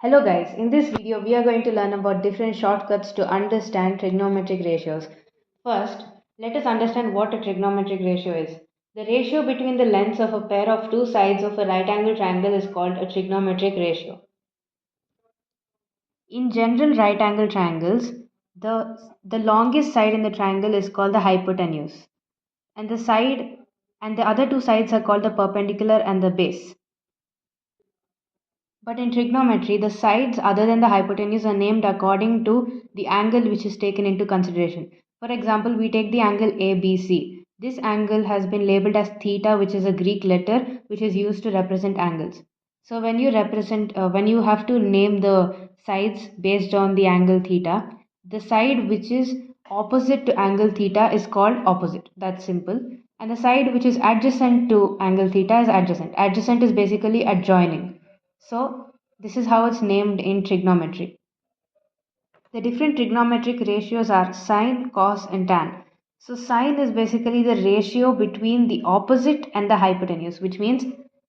Hello guys, in this video we are going to learn about different shortcuts to understand trigonometric ratios. First, let us understand what a trigonometric ratio is. The ratio between the lengths of a pair of two sides of a right angle triangle is called a trigonometric ratio. In general right angle triangles, the longest side in the triangle is called the hypotenuse, and the other two sides are called the perpendicular and the base. But in trigonometry, the sides other than the hypotenuse are named according to the angle which is taken into consideration. For example, we take the angle ABC. This angle has been labeled as theta, which is a Greek letter which is used to represent angles. So when you have to name the sides based on the angle theta, the side which is opposite to angle theta is called opposite. That's simple. And the side which is adjacent to angle theta is adjacent. Adjacent is basically adjoining. So this is how it's named in trigonometry. The different trigonometric ratios are sine, cos and tan. So sine is basically the ratio between the opposite and the hypotenuse, which means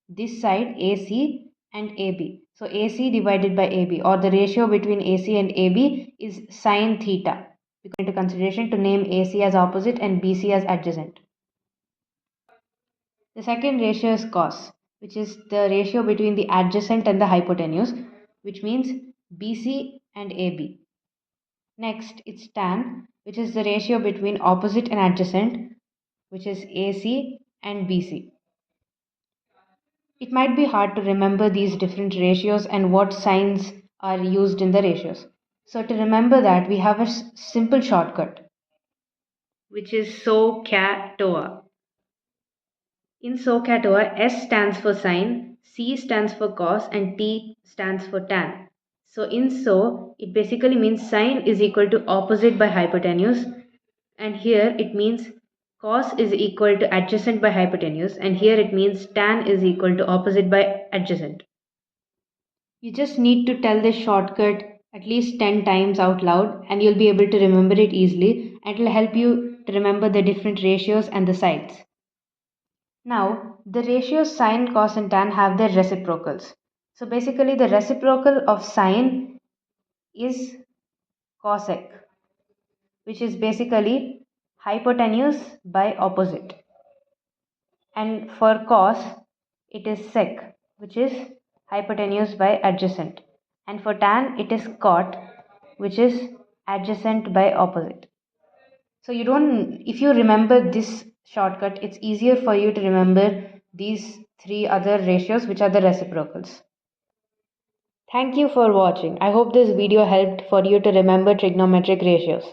this side AC and AB. So AC divided by AB, or the ratio between AC and AB is sine theta. We go into consideration to name AC as opposite and BC as adjacent. The second ratio is cos, which is the ratio between the adjacent and the hypotenuse, which means BC and AB. Next, it's tan, which is the ratio between opposite and adjacent, which is AC and BC. It might be hard to remember these different ratios and what signs are used in the ratios. So to remember that, we have a simple shortcut, which is SOHCAHTOA. In SOHCAHTOA, S stands for sine, C stands for cos, and T stands for tan. So in SO, it basically means sine is equal to opposite by hypotenuse, and here it means cos is equal to adjacent by hypotenuse, and here it means tan is equal to opposite by adjacent. You just need to tell this shortcut at least 10 times out loud and you'll be able to remember it easily, and it will help you to remember the different ratios and the sides. Now, the ratios sine, cos and tan have their reciprocals. So basically the reciprocal of sine is cosec, which is basically hypotenuse by opposite. And for cos, it is sec, which is hypotenuse by adjacent. And for tan, it is cot, which is adjacent by opposite. So if you remember this shortcut, it's easier for you to remember these three other ratios, which are the reciprocals. Thank you for watching. I hope this video helped for you to remember trigonometric ratios.